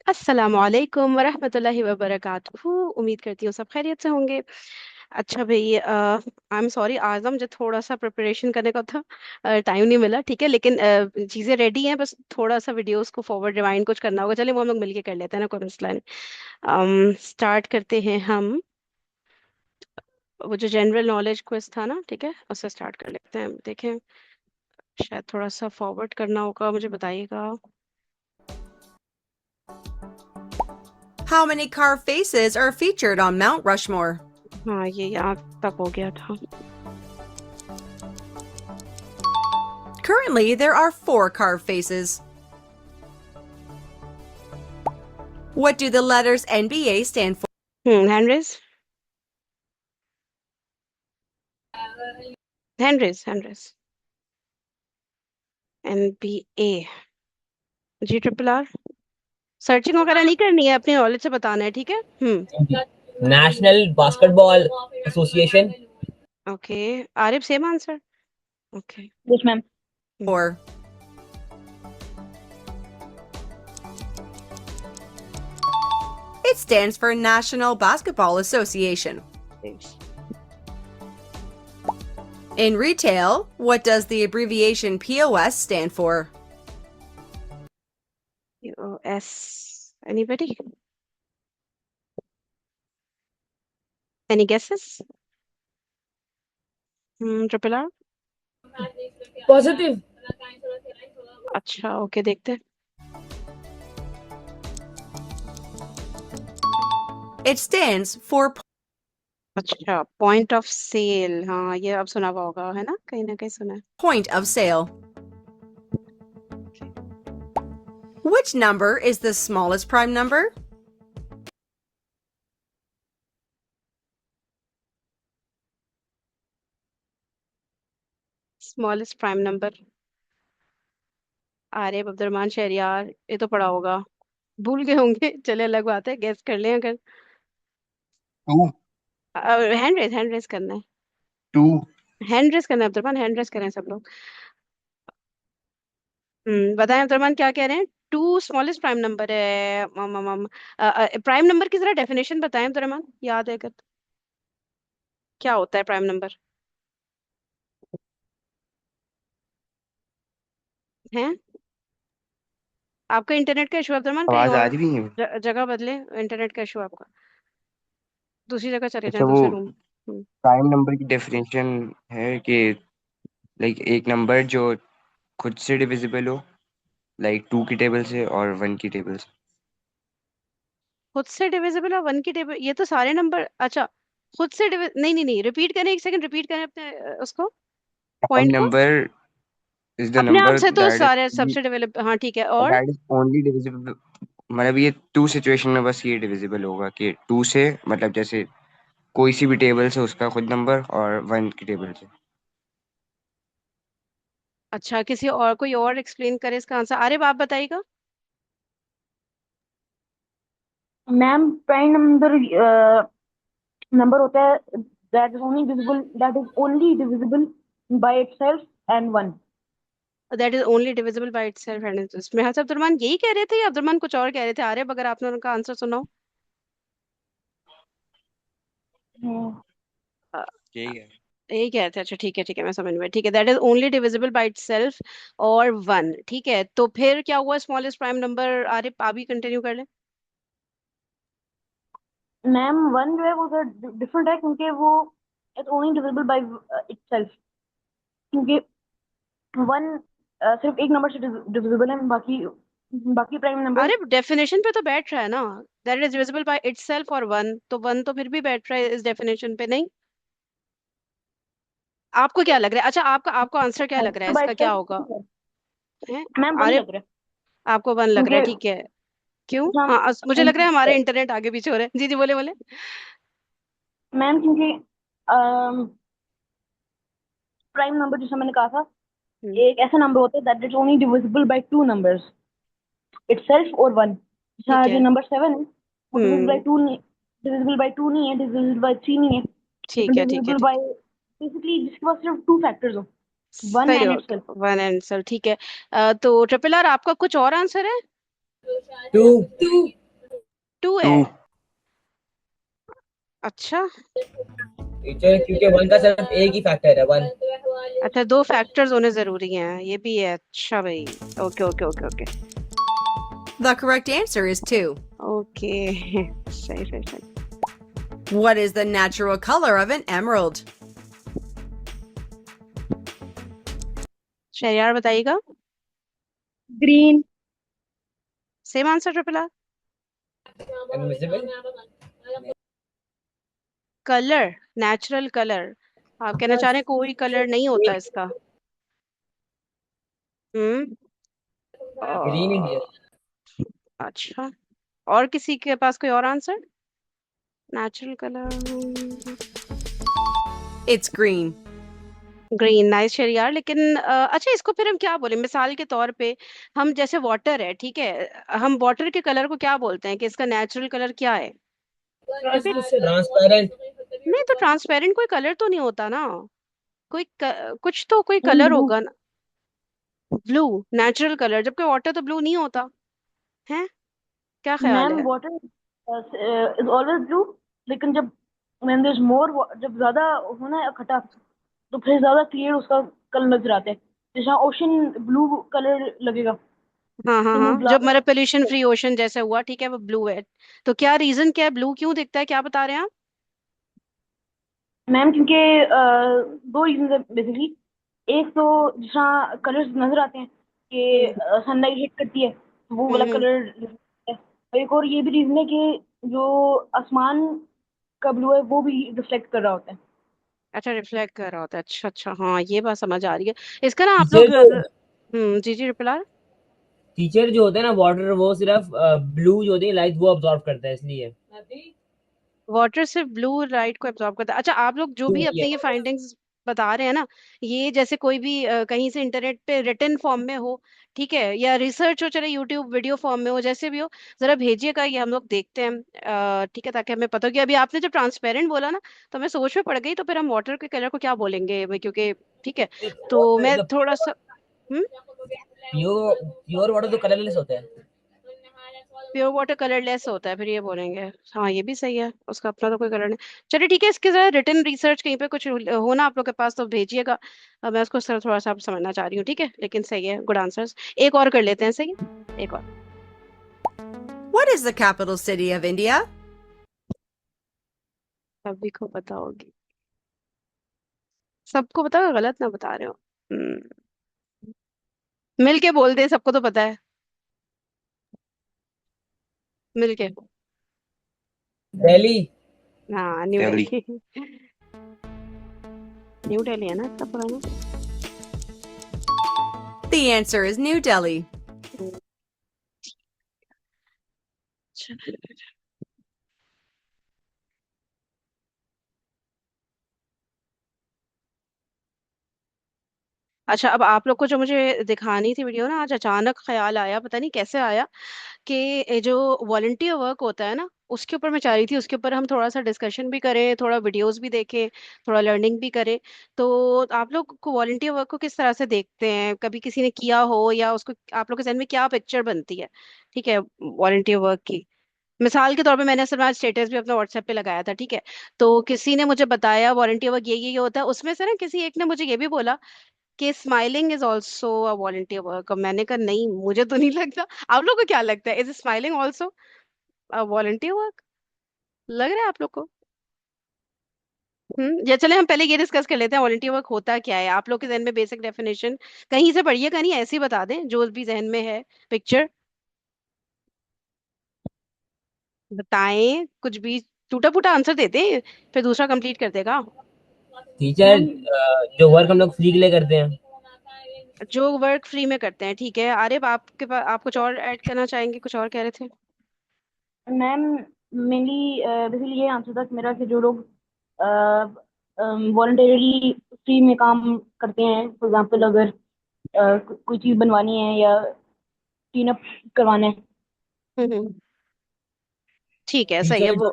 अस्सलाम वालेकुम वरहमतुल्लाहि वबरकातुहू। उम्मीद करती हूँ सब खैरियत से होंगे। अच्छा भाई, आई एम सॉरी, आज ना मुझे थोड़ा सा प्रिपरेशन करने का था, टाइम नहीं मिला। ठीक है, लेकिन चीज़ें रेडी हैं, बस थोड़ा सा वीडियोस को फॉरवर्ड रिवाइंड कुछ करना होगा। चलिए वो हम लोग मिलके कर लेते हैं ना, कोई मसला नहीं। स्टार्ट करते हैं हम। वो जो जनरल नॉलेज क्विज था ना, ठीक है, उससे स्टार्ट कर लेते हैं। देखें, शायद थोड़ा सा फॉरवर्ड करना होगा, मुझे बताइएगा। How many carved faces are featured on Mount Rushmore? हाँ, ये यहाँ तक हो गया था। Currently, there are 4 carved faces. What do the letters NBA stand for? Hand raise, hand raise. NBA। जी ट्रिपल आर। सर्चिंग वगैरह नहीं करनी है, अपनी नॉलेज से बताना है, ठीक है। National basketball association. Okay. Arif, same answer. Okay. Yes, ma'am. For it stands for National Basketball Association. In retail, what does the abbreviation POS stand for? US, anybody? Any guesses? Triple R. Positive. अच्छा, okay, देखते हैं। It stands for अच्छा, point of cell, हाँ ये अब सुना हुआ होगा, है ना कहीं सुना है। point of sale. Which number is the smallest prime number? Smallest prime number. Arif, Abdulrahman, Shahriyar, ये तो पढ़ा होगा, भूल गए होंगे। चले, अलग बात है, गेस कर लें अगर। टू। हैंड रेस करना है। टू। हैंड रेस करना है अब्दुलरमान, हैंड रेस करें सब लोग। बताएं अब्दुलरमान, क्या कह रहे हैं। टू स्मॉलेस्ट प्राइम नंबर है। प्राइम नंबर की जरा डेफिनेशन बताएं अब्दुलरमान, याद है अगर। क्या होता है प्राइम नंबर? है? आपका इंटरनेट का इशू है अब्दुलरमान, कहीं आवाज आ और रही है? जगह बदले। इंटरनेट का इशू है आपका, दूसरी जगह चले अच्छा, जाएं, वो दूसरे रूम। प्राइम नंबर की डेफिनेशन है कि लाइक एक नंबर जो खुद से डिविजिबल हो, लाइक टू की टेबल से और वन की टेबल से। खुद से डिविजिबल और वन की टेबल, ये तो सारे नंबर। अच्छा, खुद से नहीं नहीं नहीं, रिपीट करें, एक सेकंड रिपीट करें अपने उसको, प्राइम पॉइंट को। नंबर इज द अपने आप नंबर से तो दैट सारे इज सबसे डेवलप, हाँ ठीक है, और। That is only divisible. मतलब ये टू सिचुएशन में बस ये डिविजिबल होगा कि टू से, मतलब जैसे कोई सी भी टेबल से उसका खुद नंबर, और वन की टेबल से। अच्छा, किसी और, कोई और एक्सप्लेन करे इसका आंसर। अरे आप बताइएगा। मैम, प्राइम नंबर नंबर होता है that is only divisible by itself and one. That is only divisible by itself and it's में। हाँ, अब्दुलरमान यही कह रहे थे या अब्दुलरमान कुछ और कह रहे थे? आरिफ, अगर आपने उनका आंसर सुना हम्म, हो। यही है। यही कह रहे थे, अच्छा ठीक है ठीक है, मैं समझ में। ठीक है, that is only divisible by itself और वन। ठीक है, तो फिर क्या हुआ स्मॉलेस्ट प्राइम नंबर? आरिफ, आप ही कंटिन्यू कर लें। मैम, वन जो है वो डिफरेंट है क्योंकि वो is only divisible by itself. क्योंकि वन सिर्फ एक नंबर से डिविजिबल है, बाकी बाकी प्राइम नंबर. अरे डेफिनेशन पे तो बैठ रहा है ना, that is divisible by itself और वन, तो वन तो फिर भी बैठ रहा है इस डेफिनेशन पे, नहीं? आपको क्या लग रहा है? अच्छा, आपका आपको आंसर क्या लग रहा है, बाय इसका क्या होगा? itself है? मैम वन आरिफ, लग रहा है आपको वन लग रहा है, क्योंकि ठीक है। क्यों? हम हाँ, मुझे लग रहा है हमारे इंटरनेट आगे पीछे हो रहे हैं। जी जी, बोले बोले। मैम क्योंकि प्राइम नंबर जैसे मैंने कहा था हम्म एक ऐसा नंबर होता है that is only divisible by two numbers, itself और वन. ठीक जैसा जो है। नंबर सेवन है वो हम्म डिविजिबल बाय टू नहीं है, डिविजिबल बाय थ्री नहीं है, वो तो ठीक है ठीक है डिविजिबल ठीक बाय बेसिकली जिसके पास सिर्फ टू फैक्टर्स हो, वन सही एंड हो इटसेल्फ. गया, वन आंसर, ठीक है। तो ट्रिपल आर, आपका कुछ और आंसर है? Two. Two two. है? अच्छा। टीचर क्योंकि वन का सिर्फ एक ही फैक्टर है, वन। अच्छा, दो फैक्टर्स होने जरूरी हैं, ये भी है। अच्छा भाई। Okay okay okay okay. The correct answer is 2. Okay. सही सही सही। What is the natural color of an emerald? Shahryar बताइएगा। Green. Same answer triple R. Invisible. Colour, natural colour. आप कहना चाह रहे हैं कोई कलर नहीं होता इसका? हम्म। ग्रीन अ, इंडिया। अच्छा। और किसी के पास कोई और answer? Natural colour. It's green. Green, nice शेर यार। लेकिन अच्छा, इसको फिर हम क्या बोले मिसाल के तौर पे? हम जैसे वाटर है, ठीक है, हम वाटर के कलर को क्या बोलते हैं कि इसका नेचुरल कलर क्या है? ट्रांसपेरेंट। नहीं तो ट्रांसपेरेंट कोई कलर तो नहीं होता ना। कुछ तो कोई मैम कलर ब्लू। होगा ना। ब्लू नेचुरल कलर, जबकि वाटर तो ब्लू नहीं होता है। क्या ख्याल मैम है? वाटर इज ऑलवेज ब्लू, लेकिन जब when there's more जब ज्यादा होना है इकट्ठा, तो फिर ज्यादा क्लियर उसका कलर नजर आता है। जैसे ओशन ब्लू कलर लगेगा, हाँ हाँ हाँ, लेकिन जब मतलब पोल्यूशन फ्री ओशन जैसे हुआ, ठीक है, वो ब्लू है। तो क्या रीजन, क्या है, ब्लू क्यों दिखता है, क्या बता रहे हैं आप? मैम क्योंकि दो रीजन है बेसिकली। एक तो जिस तरह कलर्स नजर आते हैं हम्म कि सनलाइट हिट करती है तो वो वाला हम्म। कलर है। और एक और ये भी रीजन है कि जो आसमान का ब्लू है वो भी रिफ्लेक्ट कर रहा होता है। अच्छा, रिफ्लेक्ट कर रहा होता है, अच्छा अच्छा, हाँ ये बात समझ आ रही है। इसका ना आप टीचर लोग जो जी जी रिप्लाई। टीचर जो होते हैं ना वाटर, वो सिर्फ ब्लू जो होती है लाइट वो अब्सॉर्ब करता है, इसलिए। वाटर सिर्फ ब्लू लाइट को एब्जॉर्ब करता है? अच्छा, आप लोग जो ब्लू भी नहीं अपने ये है। फाइंडिंग्स बता रहे हैं ना, ये जैसे कोई भी कहीं से इंटरनेट पे रिटन फॉर्म में हो, ठीक है, या रिसर्च हो, चले यूट्यूब वीडियो फॉर्म में हो, जैसे भी हो, जरा भेजिएगा, ये हम लोग देखते हैं। ठीक है, ताकि हमें पता हो कि अभी आपने जब ट्रांसपेरेंट बोला ना, तो मैं सोच में पड़ गई, तो फिर हम वाटर के कलर को क्या बोलेंगे भाई, क्योंकि ठीक है, तो वाटर मैं इज अ थोड़ा सा। हम्म। प्योर प्योर वाटर तो कलरलेस होता है। प्योर वाटर कलरलेस होता है, फिर ये बोलेंगे। हाँ ये भी सही है, उसका अपना तो कोई कलर नहीं। चलिए ठीक है, इसके जरा रिटर्न रिसर्च कहीं पे कुछ हो ना आप लोग के पास, तो भेजिएगा। मैं उसको सर थोड़ा सा समझना चाह रही हूँ, ठीक है, लेकिन सही है, गुड आंसर्स। एक और कर लेते हैं, सही है, एक और। What is the capital city of India? सभी को पता होगी। सबको पता होगा, गलत ना बता रहे हो। मिल के बोल दे, सबको तो पता है। मिल के। दिल्ली। हाँ, न्यू दिल्ली। दिल्ली। न्यू दिल्ली है ना इतना पुराना। The answer is New Delhi. हम्म, अच्छा। अच्छा, अब आप लोग को जो मुझे दिखानी थी वीडियो ना, आज अचानक ख्याल आया, पता नहीं कैसे आया, कि ये जो वॉलंटियर वर्क होता है ना, उसके ऊपर मैं चाह रही थी, उसके ऊपर हम थोड़ा सा डिस्कशन भी करें, थोड़ा वीडियोस भी देखें, थोड़ा लर्निंग भी करें। तो आप लोग को वॉलंटियर वर्क को किस तरह से देखते हैं, कभी किसी ने किया हो, या उसको आप लोग के जहन में क्या पिक्चर बनती है, ठीक है, वॉलंटियर वर्क की? मिसाल के तौर पे मैंने असल में आज स्टेटस भी अपना व्हाट्सएप पे लगाया था, ठीक है, तो किसी ने मुझे बताया वॉलंटियर वर्क ये होता है, उसमें से ना किसी एक ने मुझे ये भी बोला कि smiling is also a volunteer work. मैंने कहा नहीं, मुझे तो नहीं लगता। आप लोग को क्या लगता है, is smiling also a volunteer work? लग रहा है आप लोग को? या चले हम पहले ये डिस्कस कर लेते हैं, वॉलंटियर वर्क होता क्या है, आप लोग के जहन में बेसिक डेफिनेशन कहीं से पढ़िए, कहीं ऐसे ही बता दें जो भी जहन में है, पिक्चर बताएं कुछ भी, टूटा फूटा आंसर देते हैं, फिर दूसरा कंप्लीट कर देगा। टीचर मैम जो वर्क हम लोग फ्री के लिए करते हैं। जो वर्क फ्री में करते हैं, ठीक है, आरिफ आपके पास आप कुछ और ऐड करना चाहेंगे, कुछ और कह रहे थे? मैम मेनली बेसिकली ये आंसर था मेरा कि जो लोग वॉलंटरली फ्री में काम करते हैं, फॉर एग्जांपल अगर कोई चीज़ बनवानी है या क्लीन अप करवाना है। हम्म। ठीक है, सही है टीचर जो वो।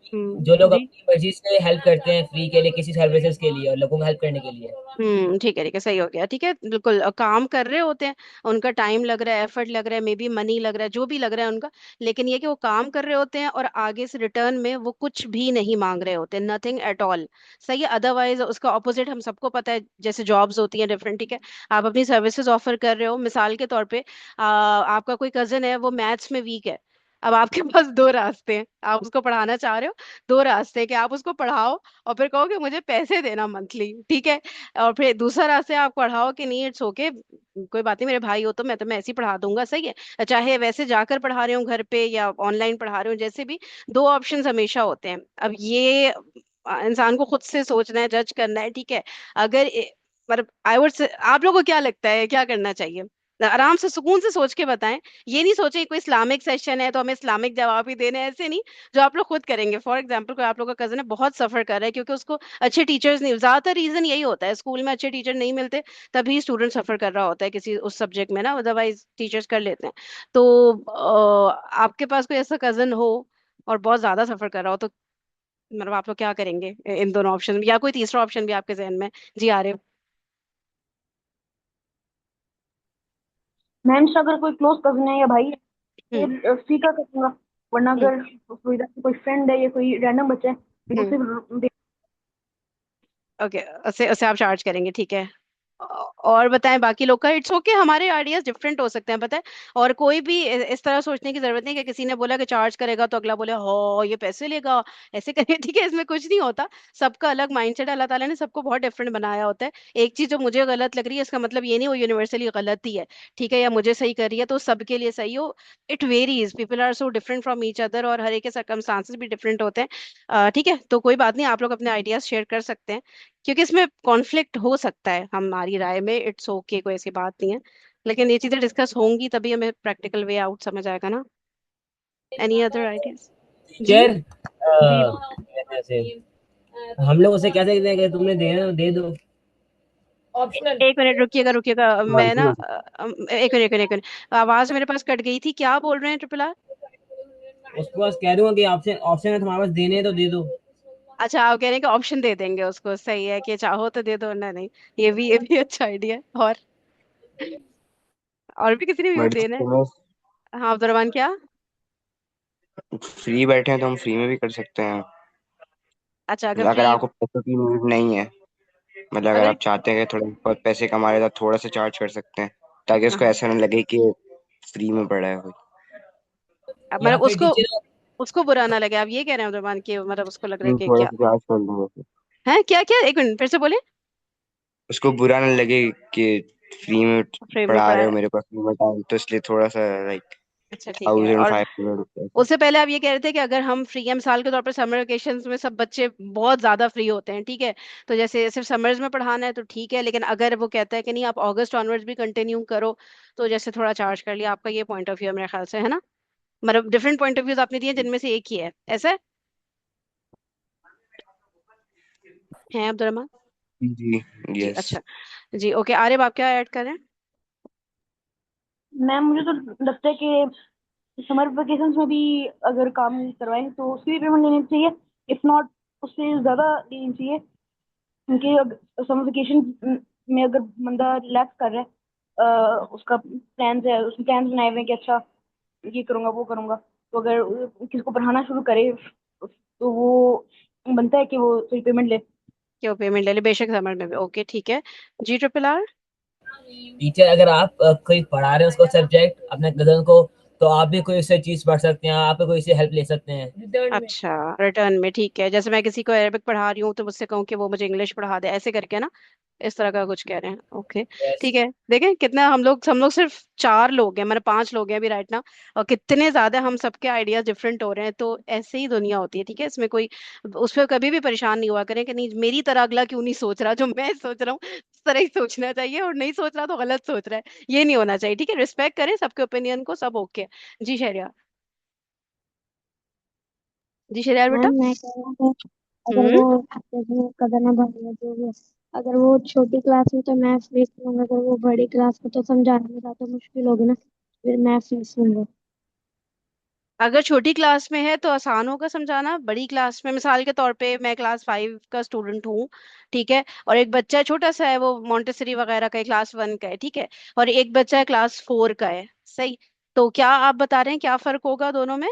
जो लोग जी। अपनी मर्जी से हेल्प करते हैं फ्री के लिए किसी सर्विसेज के लिए और लोगों को हेल्प करने के लिए। ठीक है सही हो गया, ठीक है बिल्कुल। काम कर रहे होते हैं, उनका टाइम लग रहा है, एफर्ट लग रहा है, मे बी मनी लग रहा है, जो भी लग रहा है उनका, लेकिन ये कि वो काम कर रहे होते हैं और आगे से रिटर्न में वो कुछ भी नहीं मांग रहे होते, नथिंग एट ऑल। सही है। अदरवाइज उसका ऑपोजिट हम सबको पता है, जैसे जॉब्स होती हैं डिफरेंट, ठीक है। आप अपनी सर्विसेज ऑफर कर रहे हो, मिसाल के तौर पे आपका कोई कजन है, वो मैथ्स में वीक है। अब आपके पास दो रास्ते हैं, आप उसको पढ़ाना चाह रहे हो, दो रास्ते हैं कि आप उसको पढ़ाओ और फिर कहो कि मुझे पैसे देना मंथली, ठीक है। और फिर दूसरा रास्ता आप पढ़ाओ कि नहीं, इट्स ओके, कोई बात नहीं, मेरे भाई हो तो मैं ऐसे ही पढ़ा दूंगा, सही है। चाहे वैसे जाकर पढ़ा रहे हो घर पे या ऑनलाइन पढ़ा रहे हो, जैसे भी, दो ऑप्शंस हमेशा होते हैं। अब ये इंसान को खुद से सोचना है, जज करना है, ठीक है। अगर मतलब आई वुड से, आप लोगों को क्या लगता है क्या करना चाहिए? आराम से सुकून से सोच के बताएं। ये नहीं सोचे कोई इस्लामिक सेशन है तो हमें इस्लामिक जवाब ही देने हैं, ऐसे नहीं। जो आप लोग खुद करेंगे, फॉर एग्जाम्पल कोई आप लोग का कजन है, बहुत सफर कर रहा है क्योंकि उसको अच्छे टीचर्स नहीं, ज्यादातर रीजन यही होता है, स्कूल में अच्छे टीचर नहीं मिलते, तभी स्टूडेंट सफर कर रहा होता है किसी उस सब्जेक्ट में ना, अदरवाइज टीचर्स कर लेते हैं। तो आपके पास कोई ऐसा कजन हो और बहुत ज्यादा सफर कर रहा हो, तो मतलब आप लोग क्या करेंगे इन दोनों ऑप्शन में, या कोई तीसरा ऑप्शन भी आपके जहन में? जी आ रहे हो? मैम से अगर कोई क्लोज कजिन है या भाई है, हम्म। फिर सीखा करूंगा। वरना हम्म। अगर कोई कोई फ्रेंड है या कोई रैंडम बच्चा है तो हम्म। उसे ओके, उसे उसे आप चार्ज करेंगे, ठीक है। और बताएं बाकी लोग का, इट्स ओके, हमारे आइडियाज डिफरेंट हो सकते हैं, पता है। और कोई भी इस तरह सोचने की जरूरत नहीं कि किसी ने बोला कि चार्ज करेगा तो अगला बोले हो ये पैसे लेगा, ऐसे करें, ठीक है, इसमें कुछ नहीं होता। सबका अलग माइंडसेट, अल्लाह ताला ने सबको बहुत डिफरेंट बनाया होता है। एक चीज जो मुझे गलत लग रही है, इसका मतलब ये नहीं वो यूनिवर्सली गलत ही है, ठीक है, या मुझे सही कर रही है तो सबके लिए सही हो। It varies, people are so different from each other, और हर एक के सर्कमस्टांसेस भी डिफरेंट होते हैं। ठीक है, तो कोई बात नहीं, आप लोग अपने आइडियाज शेयर कर सकते हैं, क्योंकि इसमें कॉन्फ्लिक्ट हो सकता है हमारी राय में, इट्स ओके, कोई ऐसी बात नहीं है। लेकिन ये चीजें डिस्कस होंगी तभी हमें प्रैक्टिकल वे आउट समझ आएगा ना। Any other ideas? जी। टीचर जी। ऐसे हम लोग उसे कह सकते हैं कि तुमने देना तो दे दो। एक मिनट रुकिएगा रुकिएगा, मैं ना मर्जी एक मिनट एक मिनट एक मिनट, आवाज मेरे पास कट गई थी, क्या बोल रहे हैं ट्रिपल आर? उसके पास कह दूंगा कि ऑप्शन ऑप्शन है तुम्हारे पास देने हैं तो दे दो। अच्छा, आप कह रहे हैं कि ऑप्शन दे देंगे उसको, सही है कि चाहो तो दे दो वरना नहीं। ये भी अच्छा आइडिया है। और भी किसी ने भी मर्जी देना है? तुम्हें। हाँ अब्दुलरमान, क्या? फ्री बैठे हैं तो हम फ्री में भी कर सकते हैं। अच्छा, अगर मतलब अगर फ्री, आपको पैसों की नीड नहीं है, मतलब अगर अगर, आप चाहते हैं कि थोड़े बहुत पैसे कमा रहे तो थोड़ा सा चार्ज कर सकते हैं, ताकि उसको हाँ, ऐसा ना लगे कि फ्री में पड़ा है कोई। या मतलब फिर उसको टीचर उसको बुरा ना लगे, आप ये कह रहे हैं अब्दुलरमान की, मतलब उसको लग रहा है कि थोड़ा क्या सा चार्ज कर दूंगा। है, क्या क्या, एक मिनट फिर से बोले। उसको बुरा ना लगे कि फ्री में फ्रेम में पढ़ा पड़ा रहे हो है। मेरे पास फ्री में टाइम, तो इसलिए थोड़ा सा लाइक अच्छा ठीक है। थाउजेंड और 500 रुपये। उससे पहले आप ये कह रहे थे कि अगर हम फ्री है, मिसाल के तौर पर समर वेकेशंस में सब बच्चे बहुत ज्यादा फ्री होते हैं, ठीक है, तो जैसे सिर्फ समर्स में पढ़ाना है तो ठीक है, लेकिन अगर वो कहता है कि नहीं आप अगस्त ऑनवर्ड्स भी कंटिन्यू करो, तो जैसे थोड़ा चार्ज कर लिया, आपका ये पॉइंट ऑफ व्यू है मेरे ख्याल से, है ना? मतलब डिफरेंट पॉइंट ऑफ व्यूज आपने दिए जिनमें से एक ही है, ऐसा है अब्दुलरमान? जी। जी यस। अच्छा। जी ओके, आरिफ आप क्या ऐड कर रहे हैं? मैम मुझे तो लगता है कि समर वेकेशंस में भी अगर काम करवाएं तो उसकी भी पेमेंट लेनी चाहिए। इफ नॉट, उससे ज़्यादा लेनी चाहिए, क्योंकि समर वेकेशन में अगर बंदा रिलैक्स कर रहा है, उसका प्लान्स है, उसने प्लान्स बनाए हुए हैं कि अच्छा ये करूंगा वो करूंगा, तो अगर किसी को पढ़ाना शुरू करे तो वो बनता है कि वो थोड़ी पेमेंट ले। क्यों पेमेंट ले ले, बेशक समर में भी, ओके ठीक है। जी ट्रिपल आर? टीचर अगर आप कोई पढ़ा रहे हैं उसको सब्जेक्ट अपने कजन को, तो आप भी कोई उससे चीज पढ़ सकते हैं, आप भी कोई से हेल्प ले सकते हैं रिटर्न में। अच्छा, रिटर्न में, ठीक है, जैसे मैं किसी को अरेबिक पढ़ा रही हूँ तो मुझसे कहूँ कि वो मुझे इंग्लिश पढ़ा दे, ऐसे करके ना, इस तरह का कुछ कह रहे हैं, ओके। यस। ठीक है, देखें कितना हम लोग सिर्फ चार लोग हैं, मतलब पांच लोग हैं अभी राइट ना, और कितने ज्यादा हम सबके आइडियाज डिफरेंट हो रहे हैं, तो ऐसे ही दुनिया होती है, ठीक है, इसमें कोई, उस पर कभी भी परेशान नहीं हुआ करें कि नहीं मेरी तरह अगला क्यों नहीं सोच रहा, जो मैं सोच रहा हूँ उस तरह ही सोचना चाहिए, और नहीं सोच रहा तो गलत सोच रहा है, ये नहीं होना चाहिए, ठीक है, रिस्पेक्ट करें सबके ओपिनियन को, सब ओके। जी शहरियार? जी शहरियार बेटा? मैम मैं कह रहा था, अगर हम्म। वो जैसे कदर ना भाई है जो भी है, अगर वो छोटी क्लास में तो मैं फीस लूंगा, अगर वो बड़ी क्लास में तो समझाने में ज्यादा मुश्किल होगी ना, फिर मैं फीस लूंगा। अगर छोटी क्लास में है तो आसान होगा समझाना। बड़ी क्लास में, मिसाल के तौर पे मैं क्लास 5 का स्टूडेंट हूँ, ठीक है, और एक बच्चा है छोटा सा है, वो मॉन्टेसरी वगैरह का है, क्लास 1 का है, ठीक है, और एक बच्चा है क्लास 4 का है, सही। तो क्या आप बता रहे हैं क्या फर्क होगा दोनों में?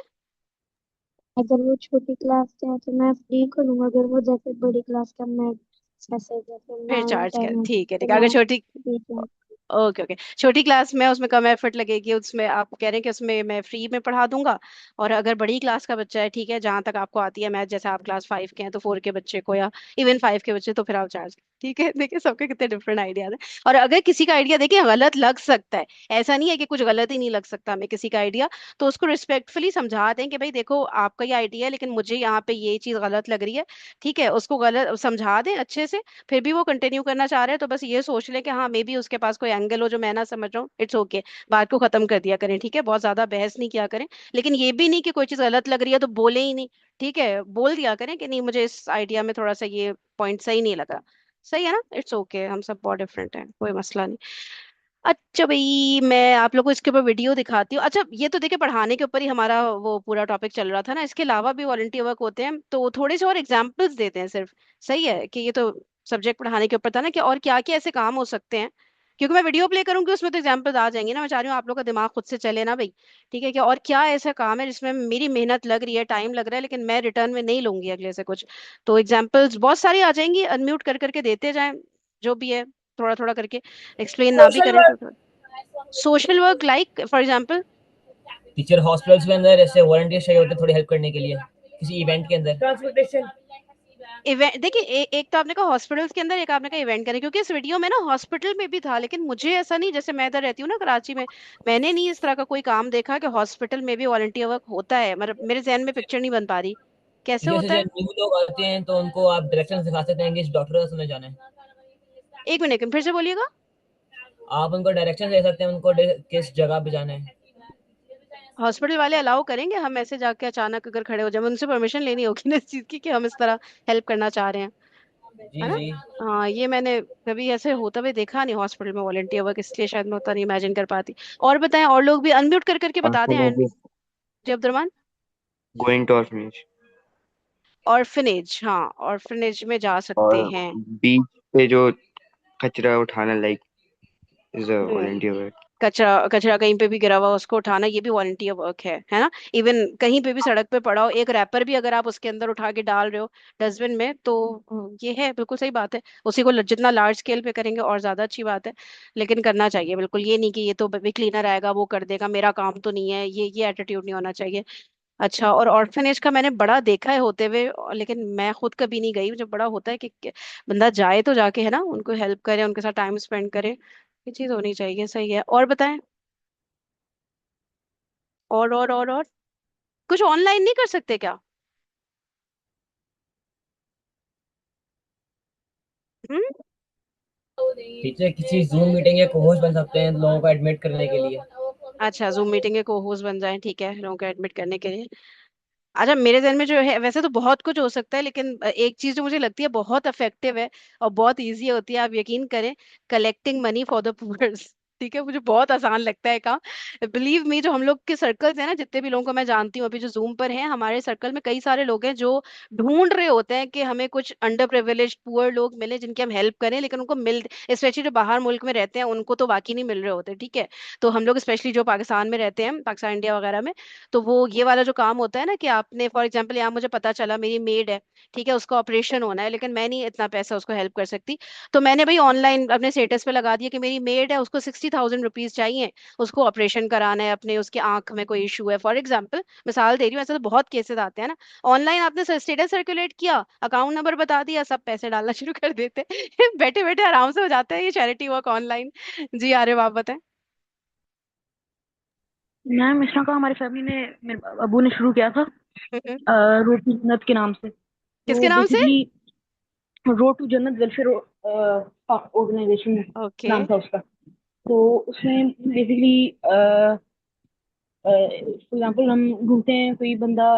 अगर वो छोटी क्लास के हैं तो मैं फ्री करूंगा, अगर वो जैसे बड़ी क्लास का मैं जैसे जैसे फिर 9 चार्ज कर, 10 ठीक है तो ठीक है। अगर मैं छोटी, फ्री चार्ज। ओके ओके, छोटी क्लास में उसमें कम एफर्ट लगेगी, उसमें आप कह रहे हैं कि उसमें मैं फ्री में पढ़ा दूंगा। और अगर बड़ी क्लास का बच्चा है, ठीक है, जहां तक आपको आती है मैथ, जैसे आप क्लास 5 के हैं तो 4 के बच्चे को, या इवन 5 के बच्चे, तो फिर आप चार्ज, ठीक है। देखिए सबके कितने डिफरेंट आइडियाज हैं। और अगर किसी का आइडिया देखिए गलत लग सकता है, ऐसा नहीं है कि कुछ गलत ही नहीं लग सकता हमें किसी का आइडिया, तो उसको रिस्पेक्टफुली समझा दें कि भाई देखो आपका ये आइडिया है, लेकिन मुझे यहाँ पे ये चीज गलत लग रही है, ठीक है, उसको गलत समझा दें अच्छे से। फिर भी वो कंटिन्यू करना चाह रहे हैं तो बस ये सोच ले कि हाँ मे बी उसके पास कोई एंगल हो जो मैं ना समझ रहा हूँ, इट्स ओके, बात को खत्म कर दिया करें, ठीक है, बहुत ज्यादा बहस नहीं किया करें। लेकिन ये भी नहीं कि कोई चीज गलत लग रही है तो बोले ही नहीं, ठीक है, बोल दिया करें कि नहीं मुझे इस आइडिया में थोड़ा सा ये पॉइंट सही नहीं लगा। सही है ना, इट्स ओके, हम सब बहुत डिफरेंट हैं, कोई मसला नहीं। अच्छा भाई, मैं आप लोगों को इसके ऊपर वीडियो दिखाती हूँ। अच्छा ये तो देखिए पढ़ाने के ऊपर ही हमारा वो पूरा टॉपिक चल रहा था ना, इसके अलावा भी वॉलंटियर वर्क होते हैं, तो थोड़े से और एग्जांपल्स देते हैं सिर्फ। सही है कि ये तो सब्जेक्ट पढ़ाने के ऊपर था ना, कि और क्या क्या ऐसे काम हो सकते हैं, क्योंकि मैं वीडियो प्ले करूंगी उसमें तो एग्जांपल्स आ जाएंगे ना, मैं चाह रही हूँ आप लोग का दिमाग खुद से चले ना भाई। ठीक है, कि और क्या ऐसा काम है जिसमें मेरी मेहनत लग रही है, टाइम लग रहा है, लेकिन मैं रिटर्न में नहीं लूंगी अगले से कुछ। तो एग्जांपल्स बहुत सारी आ जाएंगी, अनम्यूट कर करके देते जाएं, जो भी है, थोड़ा थोड़ा करके एक्सप्लेन ना भी सोशल करें तो। Work. Social work like for example? Teacher hospitals के अंदर ऐसे वॉलंटियर चाहिए होते हैं थोड़ी हेल्प करने के लिए किसी इवेंट के अंदर। ट्रांसपोर्टेशन। इवेंट देखिए, एक तो आपने कहा हॉस्पिटल्स के अंदर, एक आपने कहा इवेंट करें, क्योंकि इस वीडियो में ना हॉस्पिटल में भी था, लेकिन मुझे ऐसा नहीं, जैसे मैं इधर रहती हूँ ना कराची में, मैंने नहीं इस तरह का कोई काम देखा कि हॉस्पिटल में भी वॉलंटियर वर्क होता है, मतलब मेरे जहन में पिक्चर नहीं बन पा रही कैसे जैसे होता जो है। न्यू लोग आते हैं तो उनको आप डायरेक्शन दिखा सकते हैं कि इस डॉक्टर का समय जाना है। एक मिनट फिर से बोलिएगा। आप उनको डायरेक्शन दे सकते हैं उनको किस जगह पे जाना है। हॉस्पिटल वाले अलाउ करेंगे हम ऐसे जाके अचानक अगर खड़े हो जाए, उनसे परमिशन लेनी होगी ना इस चीज की कि हम इस तरह हेल्प करना चाह रहे हैं, जी है ना? जी। हाँ, ये मैंने कभी ऐसे होता हुए देखा नहीं हॉस्पिटल में वॉलंटियर वर्क, इसलिए शायद मैं उतना नहीं इमेजिन कर पाती। और बताएं, और लोग भी अनम्यूट कर करके बता दें एंड। ऑर्फनेज, जी Abdulrahman? Going to orphanage, orphanage, हाँ ऑर्फनेज में जा सकते और हैं। बीच पे जो कचरा उठाना, like is a hmm, volunteer work. कचरा कचरा कहीं पे भी गिरा हुआ उसको उठाना, ये भी वॉलंटियर वर्क है ना? इवन कहीं पे भी सड़क पे पड़ा हो एक रैपर भी अगर आप उसके अंदर उठा के डाल रहे हो डस्टबिन में, तो ये है, बिल्कुल सही बात है। उसी को जितना लार्ज स्केल पे करेंगे और ज्यादा अच्छी बात है, लेकिन करना चाहिए बिल्कुल। ये नहीं कि ये तो भी क्लीनर आएगा वो कर देगा, मेरा काम तो नहीं है, ये एटीट्यूड नहीं होना चाहिए। अच्छा, और ऑर्फनेज का मैंने बड़ा देखा है होते हुए, लेकिन मैं खुद कभी नहीं गई। जब बड़ा होता है कि बंदा जाए तो जाके, है ना, उनको हेल्प करे, उनके साथ टाइम स्पेंड करे, ये चीज होनी चाहिए। सही है, और बताएं। और कुछ ऑनलाइन नहीं कर सकते क्या? हम्म। टीचर किसी जूम मीटिंग या कोहोश बन सकते हैं लोगों को एडमिट करने के लिए। अच्छा, जूम मीटिंग के को होस्ट बन जाए, ठीक है, लोगों को एडमिट करने के लिए। अच्छा, मेरे ध्यान में जो है वैसे तो बहुत कुछ हो सकता है, लेकिन एक चीज जो मुझे लगती है बहुत इफेक्टिव है और बहुत इजी होती है, आप यकीन करें, collecting money for the poors. ठीक है, मुझे बहुत आसान लगता है काम। बिलीव मी, जो हम लोग के सर्कल्स हैं ना, जितने भी लोगों को मैं जानती हूँ अभी जो जूम पर हैं, हमारे सर्कल में कई सारे लोग हैं जो ढूंढ रहे होते हैं कि हमें कुछ अंडर प्रिविलेज पुअर लोग मिले जिनकी हम हेल्प करें, लेकिन उनको मिल, स्पेशली जो बाहर मुल्क में रहते हैं उनको तो बाकी नहीं मिल रहे होते, ठीक है। तो हम लोग स्पेशली जो पाकिस्तान में रहते हैं, पाकिस्तान इंडिया वगैरह में, तो वो ये वाला जो काम होता है ना, कि आपने फॉर एग्जांपल यहाँ मुझे पता चला मेरी मेड है, ठीक है, उसका ऑपरेशन होना है, लेकिन मैं नहीं इतना पैसा उसको हेल्प कर सकती, तो मैंने भाई ऑनलाइन अपने स्टेटस पे लगा दिया कि मेरी मेड है, उसको 60,000 रुपीज चाहिए, उसको ऑपरेशन कराना है अपने, उसके आंख में कोई इशू है, फॉर एग्जाम्पल मिसाल दे रही हूँ, ऐसे तो बहुत केसेस आते हैं ना। ऑनलाइन आपने स्टेटस सर्कुलेट किया, अकाउंट नंबर बता दिया, सब पैसे डालना शुरू कर देते बैठे बैठे आराम से हो जाता है ये चैरिटी वर्क ऑनलाइन। जी आरे आप बताएं। मैम इस तरह का हमारी फैमिली ने, मेरे अबू ने शुरू किया था रोड टू जन्नत के नाम से। किसके तो नाम से? बेसिकली रोड टू जन्नत वेलफेयर ऑर्गेनाइजेशन ओके। नाम था उसका। तो उसमें बेसिकली फॉर एग्जाम्पल हम ढूंढते हैं कोई बंदा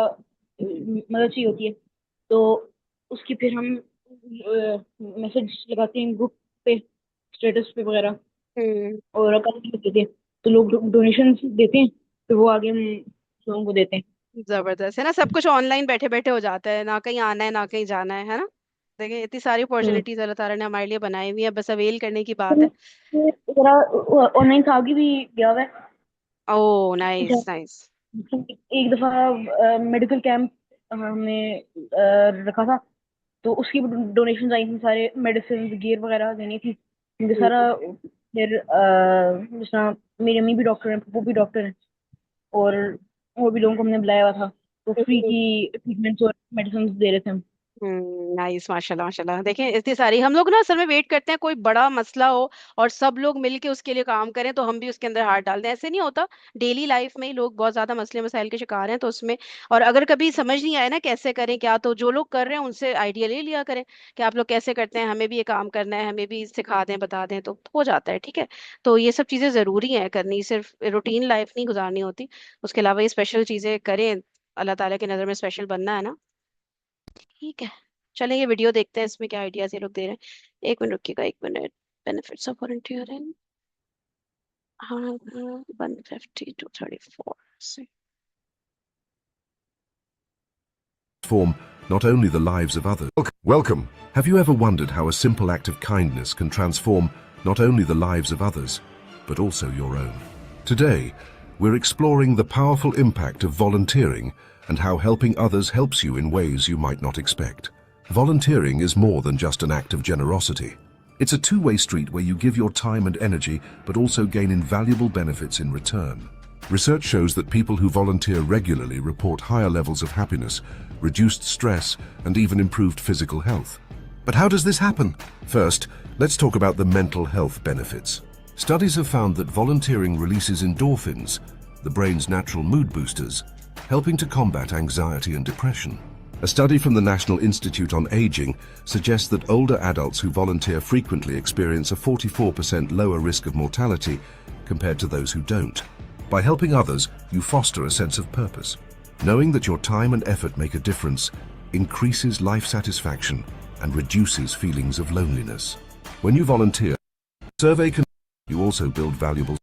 मदद चाहिए होती है, तो उसकी फिर हम मैसेज लगाते हैं ग्रुप पे, स्टेटस पे वगैरह, हम्म। और अकाउंट में देते हैं। तो लोग डोनेशन देते हैं, फिर वो आगे हम लोगों को देते हैं। जबरदस्त है ना, सब कुछ ऑनलाइन बैठे बैठे हो जाता है, ना कहीं आना है ना कहीं जाना है ना। देखिए इतनी सारी हम्म। अपॉर्चुनिटीज अल्लाह ताला ने हमारे लिए बनाई हुई है, बस अवेल करने की बात है। जरा ऑनलाइन था भी गया हुआ है। ओह अच्छा, नाइस नाइस। एक दफा मेडिकल कैंप हमने रखा था, तो उसकी डोनेशन आई थी, सारे मेडिसिन गियर वगैरह देनी थी, क्योंकि सारा फिर जिस तरह मेरी अम्मी भी डॉक्टर हैं, पप्पू भी डॉक्टर हैं, और भी लोगों को हमने बुलाया हुआ था, तो फ्री की ट्रीटमेंट्स और मेडिसिन दे रहे थे हम। नाइस माशाल्लाह माशाल्लाह। देखें इतनी सारी हम लोग ना असल में वेट करते हैं कोई बड़ा मसला हो और सब लोग मिलके उसके लिए काम करें तो हम भी उसके अंदर हाथ डाल दें, ऐसे नहीं होता। डेली लाइफ में ही लोग बहुत ज्यादा मसले मसाइल के शिकार हैं, तो उसमें और अगर कभी समझ नहीं आए ना कैसे करें क्या, तो जो लोग कर रहे हैं उनसे आइडिया ले लिया करें कि आप लोग कैसे करते हैं, हमें भी ये काम करना है, हमें भी सिखा दें बता दें, तो हो जाता है ठीक है। तो ये सब चीजें जरूरी हैं करनी, सिर्फ रूटीन लाइफ नहीं गुजारनी होती, उसके अलावा ये स्पेशल चीजें करें। अल्लाह ताला की नजर में स्पेशल बनना है ना। ठीक है, चलें ये वीडियो देखते हैं इसमें क्या आइडियाज ये लोग दे रहे हैं। एक मिनट रुकिएगा, एक मिनट। बेनिफिट्स ऑफ वॉलंटियरिंग, हाँ 150 to 34 से। Transform not only the lives of others. Welcome. Have you ever wondered how a simple act of kindness can transform not only the lives of others, but also your own? Today, we're exploring the powerful impact of volunteering and how helping others helps you in ways you might not expect. Volunteering is more than just an act of generosity. It's a two-way street where you give your time and energy, but also gain invaluable benefits in return. Research shows that people who volunteer regularly report higher levels of happiness, reduced stress, and even improved physical health. But how does this happen? First, let's talk about the mental health benefits. Studies have found that volunteering releases endorphins, the brain's natural mood boosters, helping to combat anxiety and depression. A study from the National Institute on Aging suggests that older adults who volunteer frequently experience a 44% lower risk of mortality compared to those who don't. By helping others, you foster a sense of purpose. Knowing that your time and effort make a difference increases life satisfaction and reduces feelings of loneliness. When you volunteer, survey can you also build valuable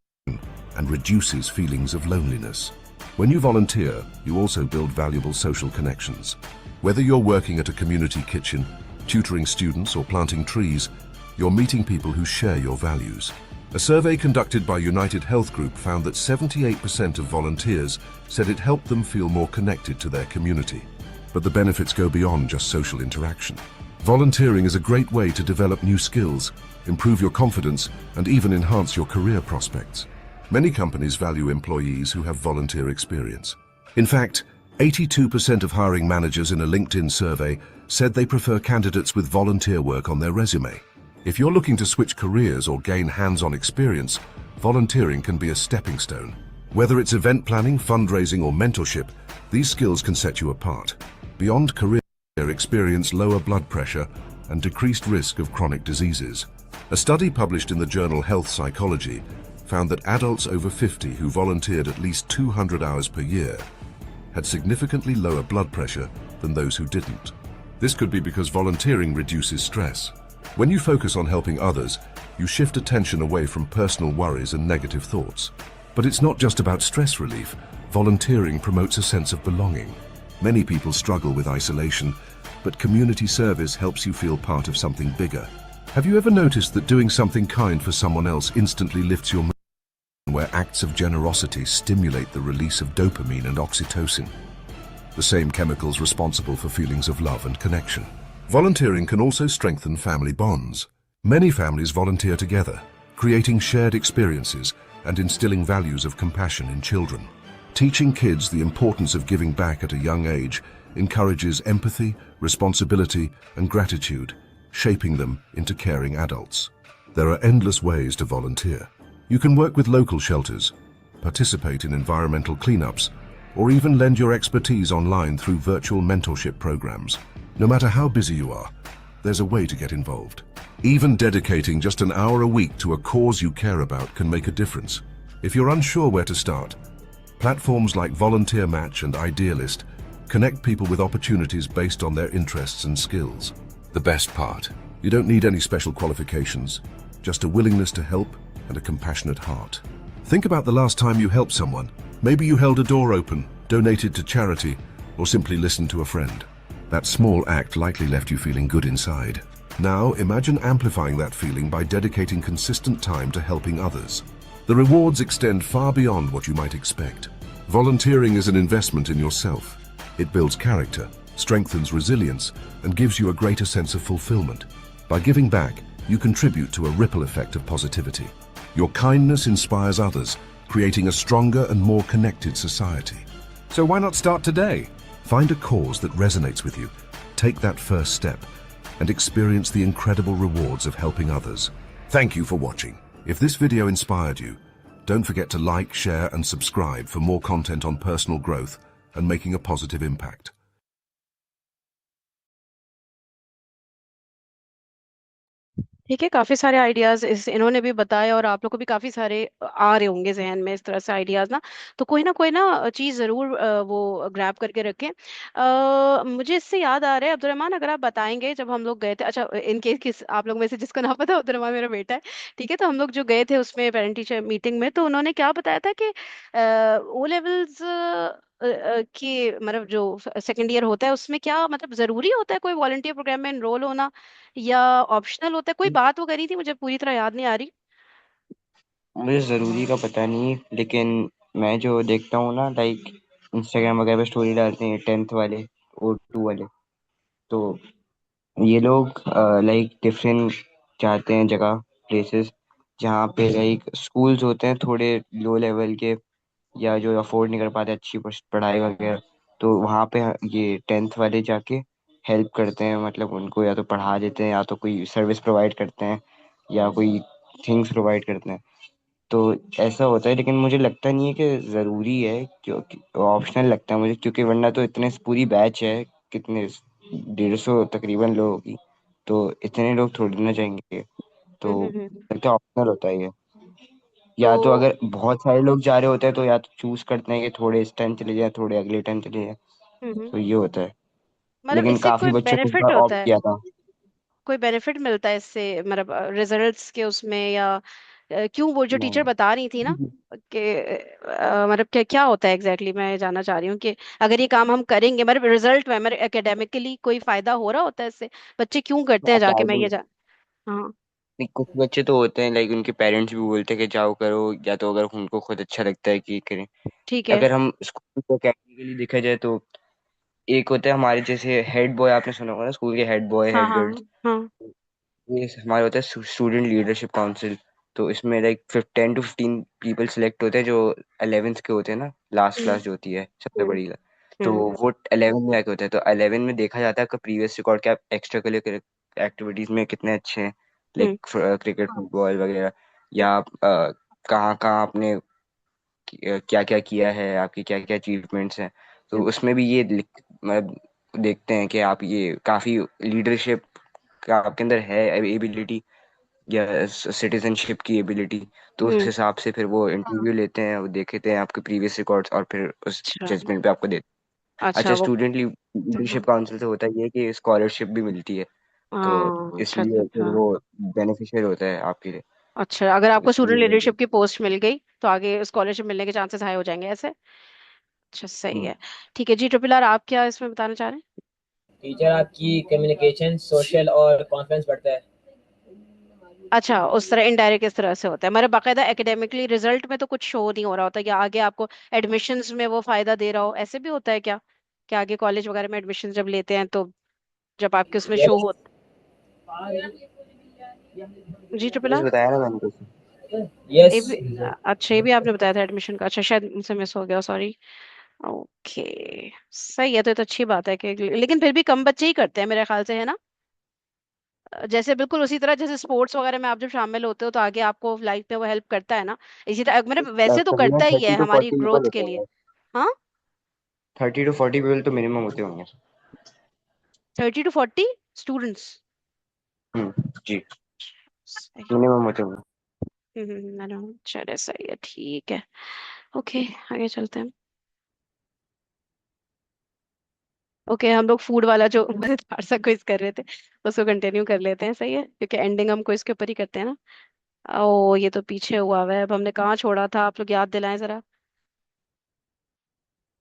and reduces feelings of loneliness. When you volunteer, you also build valuable social connections. Whether you're working at a community kitchen, tutoring students, or planting trees, you're meeting people who share your values. A survey conducted by United Health Group found that 78% of volunteers said it helped them feel more connected to their community. But the benefits go beyond just social interaction. Volunteering is a great way to develop new skills, improve your confidence, and even enhance your career prospects. Many companies value employees who have volunteer experience. In fact, 82% of hiring managers in a LinkedIn survey said they prefer candidates with volunteer work on their resume. If you're looking to switch careers or gain hands-on experience, volunteering can be a stepping stone. Whether it's event planning, fundraising, or mentorship, these skills can set you apart. Beyond career experience, lower blood pressure, and decreased risk of chronic diseases. A study published in the journal Health Psychology found that adults over 50 who volunteered at least 200 hours per year had significantly lower blood pressure than those who didn't. This could be because volunteering reduces stress. When you focus on helping others, you shift attention away from personal worries and negative thoughts. But it's not just about stress relief. Volunteering promotes a sense of belonging. Many people struggle with isolation, but community service helps you feel part of something bigger. Have you ever noticed that doing something kind for someone else instantly lifts your mood, where acts of generosity stimulate the release of dopamine and oxytocin, the same chemicals responsible for feelings of love and connection? Volunteering can also strengthen family bonds. Many families volunteer together, creating shared experiences and instilling values of compassion in children. Teaching kids the importance of giving back at a young age encourages empathy, responsibility, and gratitude, shaping them into caring adults. There are endless ways to volunteer. You can work with local shelters, participate in environmental cleanups, or even lend your expertise online through virtual mentorship programs. No matter how busy you are, there's a way to get involved. Even dedicating just an hour a week to a cause you care about can make a difference. If you're unsure where to start, platforms like Volunteer Match and Idealist connect people with opportunities based on their interests and skills. The best part, you don't need any special qualifications, just a willingness to help and a compassionate heart. Think about the last time you helped someone. Maybe you held a door open, donated to charity, or simply listened to a friend. That small act likely left you feeling good inside. Now, imagine amplifying that feeling by dedicating consistent time to helping others. The rewards extend far beyond what you might expect. Volunteering is an investment in yourself. It builds character, strengthens resilience, and gives you a greater sense of fulfillment. By giving back, you contribute to a ripple effect of positivity. Your kindness inspires others, creating a stronger and more connected society. So why not start today? Find a cause that resonates with you, take that first step, and experience the incredible rewards of helping others. Thank you for watching. If this video inspired you, don't forget to like, share, and subscribe for more content on personal growth and making a positive impact. ठीक है, काफी सारे ideas इस इन्होंने भी बताए और आप लोग को भी काफी सारे आ रहे होंगे जहन में इस तरह से आइडियाज ना। तो कोई ना चीज जरूर वो ग्रैब करके रखें। मुझे इससे याद आ रहा है अब्दुलरहमान, अगर आप बताएंगे जब हम लोग गए थे, अच्छा इन केस किस आप लोग में से जिसका नाम पता है, अब्दुलरहमान मेरा बेटा है। ठीक है, तो हम लोग जो गए थे उसमें पेरेंट टीचर मीटिंग में, तो उन्होंने क्या बताया था कि ओ लेवल्स की मतलब जो सेकेंड ईयर होता है उसमें क्या मतलब जरूरी होता है कोई वॉलंटियर प्रोग्राम में एनरोल होना, या ऑप्शनल होता है? कोई बात वो करी थी, मुझे पूरी तरह याद नहीं आ रही। मुझे ज़रूरी का पता नहीं, लेकिन मैं जो देखता हूँ ना, लाइक इंस्टाग्राम वगैरह पे स्टोरी डालते हैं 10th वाले, O2 वाले, तो ये लोग लाइक डिफरेंट जाते हैं जगह, प्लेसेस जहाँ पे लाइक स्कूल्स होते हैं थोड़े लो लेवल के, या जो अफोर्ड नहीं कर पाते अच्छी पढ़ाई वगैरह, तो वहाँ पे ये 10th वाले जाके हेल्प करते हैं, मतलब उनको या तो पढ़ा देते हैं या तो कोई सर्विस प्रोवाइड करते हैं या कोई थिंग्स प्रोवाइड करते हैं। तो ऐसा होता है, लेकिन मुझे लगता नहीं है कि ज़रूरी है, क्योंकि ऑप्शनल लगता है मुझे, क्योंकि वरना तो इतने पूरी बैच है, कितने 150 तकरीबन लोगों की, तो इतने लोग थोड़ी ना जाएंगे, तो हम्म। लगता है ऑप्शनल होता है ये। तो या तो अगर बहुत सारे लोग जा रहे होते हैं तो या तो चूज करते हैं कि थोड़े इस टाइम चले जाए, थोड़े अगले टाइम चले जाए, हम्म, तो ये होता है। मतलब लेकिन इससे काफी कोई बच्चों ने इस बेनिफिट बार होता ऑप्ट है? किया था। कोई बेनिफिट मिलता है इससे, मतलब रिजल्ट्स के उसमें, या क्यों वो जो टीचर नहीं, बता रही थी ना कि मतलब क्या क्या होता है एग्जैक्टली मैं जानना चाह रही हूँ कि अगर ये काम हम करेंगे मतलब रिजल्ट में मतलब एकेडमिकली कोई फायदा हो रहा होता है इससे? बच्चे क्यों करते हैं जाके, मैं ये अकेडमिक, जान। हाँ। कुछ बच्चे तो होते हैं लाइक उनके पेरेंट्स भी बोलते हैं कि जाओ करो, या तो अगर उनको खुद अच्छा लगता है कि करें। ठीक है। अगर हम स्कूल को कैटेगरी देखा जाए तो एक होता है हमारे जैसे हेड बॉय, आपने सुना होगा ना, स्कूल के हेड बॉय, हाँ हेड हाँ गर्ल्स। हाँ। ये हमारे होता है स्टूडेंट लीडरशिप काउंसिल। तो इसमें लाइक 10 to 15 पीपल सिलेक्ट होते हैं जो 11th के होते हैं ना, लास्ट हम्म क्लास जो होती है सबसे हम्म बड़ी क्लास। तो हम्म वो 11 में आके होते हैं, तो 11 में देखा जाता है कि प्रीवियस रिकॉर्ड क्या, एक्स्ट्रा करिकुलर एक्टिविटीज में कितने अच्छे हैं, हम्म लाइक क्रिकेट, फुटबॉल वगैरह, हम्म या कहाँ कहाँ आपने क्या क्या किया है, आपकी क्या क्या अचीवमेंट्स हैं। तो हम्म उसमें भी ये मतलब देखते हैं कि आप ये काफी लीडरशिप का आपके अंदर है एबिलिटी, या सिटीजनशिप की एबिलिटी। तो उस हम्म, हिसाब से फिर वो इंटरव्यू लेते हैं, वो देखते हैं आपके प्रीवियस रिकॉर्ड्स, और फिर उस अच्छा जजमेंट पे आपको देते हैं। अच्छा अच्छा, वो। स्टूडेंट लीडरशिप हाँ काउंसिल से होता है ये कि स्कॉलरशिप भी मिलती है, तो हाँ, अच्छा अच्छा इसलिए फिर अच्छा। वो बेनिफिशियल होता है आपके लिए, अच्छा, अगर तो आपको स्टूडेंट इसलिए वो। लीडरशिप की पोस्ट मिल गई तो आगे स्कॉलरशिप मिलने के चांसेस हाई हो जाएंगे ऐसे? अच्छा सही हम्म। है। ठीक है जी, ट्रिपल आर आप क्या इसमें बताना चाह रहे हैं? टीचर आपकी कम्युनिकेशन, सोशल और कॉन्फिडेंस बढ़ता है। अच्छा, उस तरह इनडायरेक्ट इस तरह से होता है, मतलब बाकायदा एकेडमिकली रिजल्ट में तो कुछ शो नहीं हो रहा होता, या आगे आपको एडमिशन्स में वो फायदा दे रहा हो, ऐसे भी होता है क्या कि आगे कॉलेज वगैरह में एडमिशन जब लेते हैं तो जब आपके उसमें शो यस। हो? जी ट्रिपल बस आर। बताया ना मैंने कुछ। ये यस। भी अच्छा, ये भी आपने बताया था एडमिशन का, अच्छा शायद मुझसे मिस हो गया, सॉरी। ओके, सही है, तो ये तो अच्छी बात है कि लेकिन फिर भी कम बच्चे ही करते हैं मेरे ख्याल से, है ना? जैसे बिल्कुल उसी तरह जैसे स्पोर्ट्स वगैरह में आप जब शामिल होते हो तो आगे आपको लाइफ में वो हेल्प करता है ना, इसी तरह मतलब वैसे तो तकरीबन करता ही थर्टी है टू हमारी फोर्टी पीपल ग्रोथ होते के लिए। होंगे। हाँ, 30 to 40 पीपल तो मिनिमम होते होंगे। 30 to 40 स्टूडेंट्स? जी, सही। मिनिमम होते होंगे। चले सही है, ठीक है। ओके, आगे चलते हैं। ओके, हम लोग फूड वाला जो फारसा क्विज कर रहे थे उसको कंटिन्यू कर लेते हैं, सही है, क्योंकि एंडिंग हम क्विज के ऊपर ही करते हैं ना। ओ ये तो पीछे हुआ हुआ है, अब हमने कहाँ छोड़ा था, आप लोग याद दिलाएं जरा।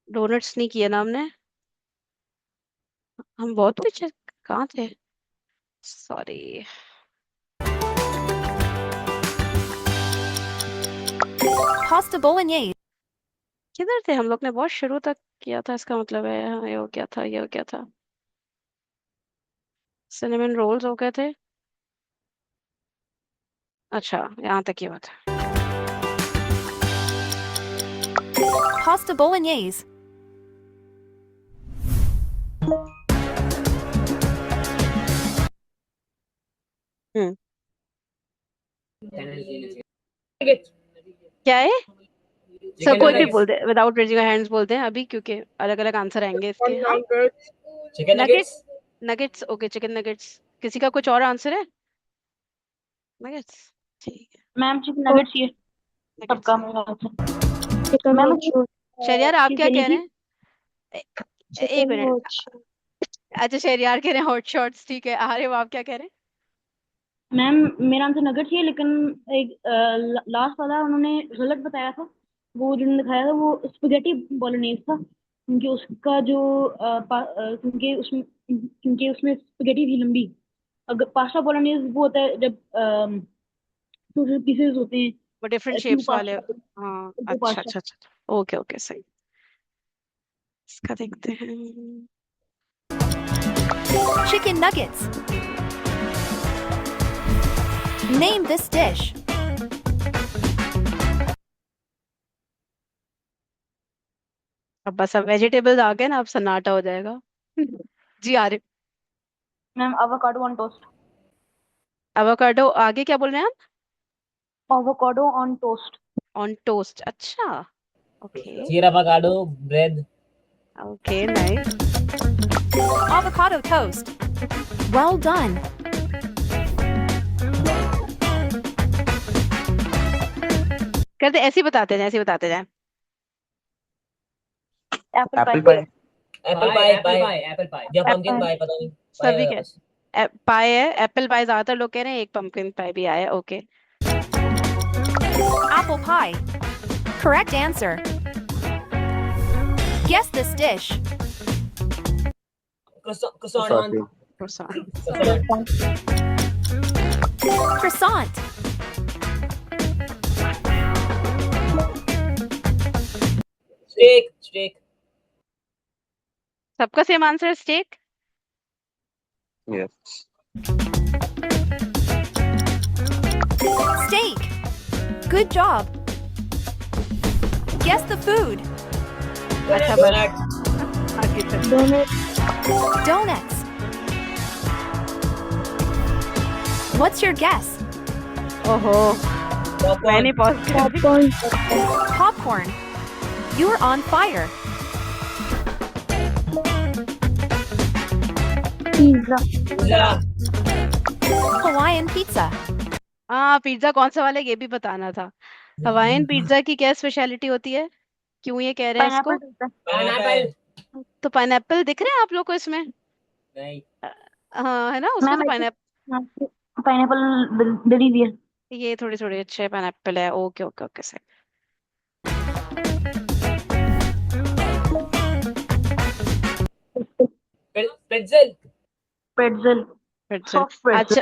डोनट्स नहीं किए ना हमने, हम बहुत पीछे कहाँ थे, सॉरी। Pasta bolognese. किधर थे हम लोग, ने बहुत शुरू तक किया था, इसका मतलब है हाँ, ये हो गया था, ये हो गया था। सिनेमन रोल्स हो गए थे, अच्छा यहाँ तक ये बात है। Pasta bolognese. हम्म, Nuggets. क्या है, सब Chicken कोई भी nuggets. बोलते हैं, विदाउट रेजिंग हैंड्स बोलते हैं अभी, क्योंकि अलग अलग आंसर आएंगे इसके। हाँ, Chicken nuggets, nuggets. Nuggets okay, chicken nuggets. किसी का कुछ और आंसर है, नगेट्स, ठीक है, मैम चिकन नगेट्स ये नगेट्स। सबका मेरा answer. Chicken ma'am hot shot. Shahryar आप चीज क्या कहनी कह रहे थी। हैं, एक चिकन मिनट। Hot shot. अच्छा शहरियार कह रहे हैं हॉट शॉट्स, ठीक है, आर्य आप क्या कह रहे हैं। मैम मेरा आंसर नगेट्स ही है, लेकिन एक लास्ट वाला उन्होंने गलत बताया था। वो जिन्होंने दिखाया था वो स्पेगेटी बोलोनेज था, क्योंकि उसका जो क्योंकि उसमें स्पेगेटी थी लंबी। अगर पास्ता बोलोनेज वो होता है जब छोटे पीसेस होते वो डिफरेंट हैं, ट्यूब शेप्स वाले, पास्ता, हाँ वो अच्छा पास्ता। अच्छा अच्छा, ओके ओके सही। इसका देखते हैं, Chicken nuggets. Name this dish. अब बस अब वेजिटेबल्स आ गए ना, अब सन्नाटा हो जाएगा। जी Arya, ma'am avocado on toast. Avocado आगे क्या बोल रहे हैं आप, avocado on toast. On toast, अच्छा okay Cheer avocado bread. Okay nice. Avocado toast. Well done. करते ऐसे ही बताते जाए, ऐसे ही बताते जाए। Apple apple pie. Pie. Apple pie. Apple pie. या pumpkin pie पता नहीं. Pie सभी है के बस. पाए है, एप्पल पाई ज्यादातर लोग कह रहे हैं, एक पंपकिन पाई भी आया, okay. Apple pie. Correct answer. Guess this dish. Croissant on. Croissant. Croissant. Steak. सबका same answer steak, yes. Steak. Good job. Guess the food. अच्छा Donut. आगे चल। Donut. Donuts. What's your guess? ओहो, मैंने Popcorn. पॉज कर दी। Popcorn. Popcorn. You're on fire. Pizza. Pizza. Hawaiian pizza. हाँ pizza कौन सा वाला है, ये भी बताना था। हवाईन पिज्जा की क्या स्पेशलिटी होती है, क्यों ये कह रहे हैं इसको, पाइनएप्पल। Pineapple. तो पाइनएप्पल दिख रहे हैं आप लोग को इसमें, नहीं. हाँ है ना, उसमें मैम तो पाइनएप्पल, पाइनएप्पल डली हुई है। ये थोड़ी थोड़ी अच्छे पाइनएप्पल है, ओके ओके ओके सही। Pretzel. Pretzel. Pretzel, soft pretzel. अच्छा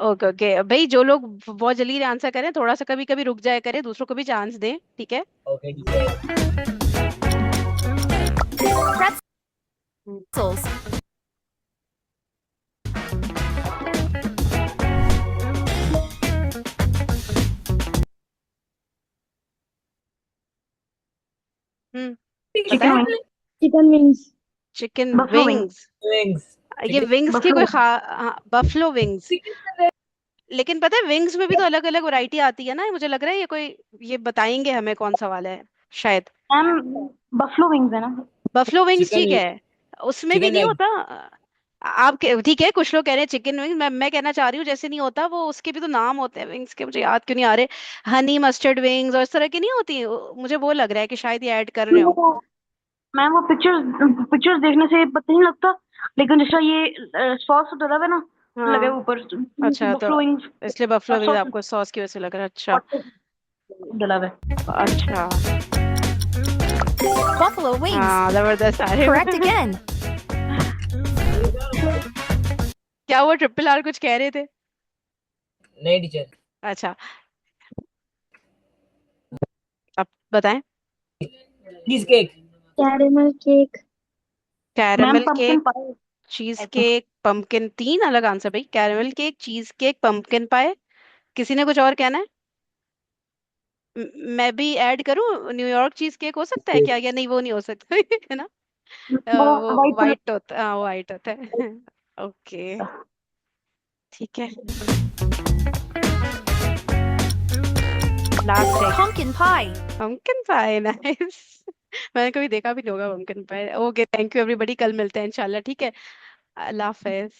ओके ओके भाई, जो लोग बहुत जल्दी आंसर करें थोड़ा सा कभी कभी रुक जाया करें, दूसरों को भी चांस दें, ठीक है। Okay, ठीक है. Pretzels. हम्म, चिकन बताया, wings. Chicken wings. Chicken buffalo wings. Wings, Wings. ये विंग्स की बफलो। कोई बफलो विंग्स, लेकिन पता है विंग्स में भी तो अलग अलग वैरायटी आती है ना, मुझे लग रहा है ये कोई, ये बताएंगे हमें कौन सा वाला है शायद। मैम बफलो विंग्स है ना। बफलो विंग्स Chicken ठीक है, उसमें भी chicken नहीं leg. होता। ठीक है, कुछ लोग कह रहे हैं चिकन विंग्स, मैं कहना चाह रही हूँ जैसे नहीं होता वो, उसके भी तो नाम होते हैं विंग्स के, मुझे याद क्यों नहीं आ रहे, हनी मस्टर्ड विंग्स और इस तरह की नहीं होती, मुझे वो लग रहा है कि शायद ये ऐड कर रहे हो। वो मैम वो पिक्चर्स देखने से पता नहीं लगता, लेकिन जैसा ये सॉस डला हुआ है ना, लगे हाँ ऊपर अच्छा, तो बफलो विंग्स इसलिए बफलो विंग्स सॉस आपको सॉस की वजह से लग रहा है, अच्छा डला हुआ है। अच्छा। Buffalo wings. हाँ जबरदस्त आ रहे हो। Correct again. क्या हुआ, ट्रिपल आर कुछ कह रहे थे? नहीं टीचर, अच्छा, अब बताएं। Cheese cake. Caramel cake. Ma'am caramel pumpkin cake, pie चीज ऐसा। केक, पंपकिन, तीन अलग आंसर भाई। Caramel cake, cheese cake, pumpkin पाए। किसी ने कुछ और कहना है? मैं भी ऐड करूं, न्यूयॉर्क चीज केक हो सकता है क्या, या नहीं वो नहीं हो सकता है ना? वो वो white color वाइट होता, हाँ वाइट होता है। ओके, ठीक है, लास्ट है। Pumpkin pie. पंपकिन पाए, नाइस। मैंने कभी देखा भी नहीं होगा पंपकिन पाए। ओके, थैंक यू एवरीबॉडी, कल मिलते हैं इंशाल्लाह, ठीक है। अल्लाह हाफिज।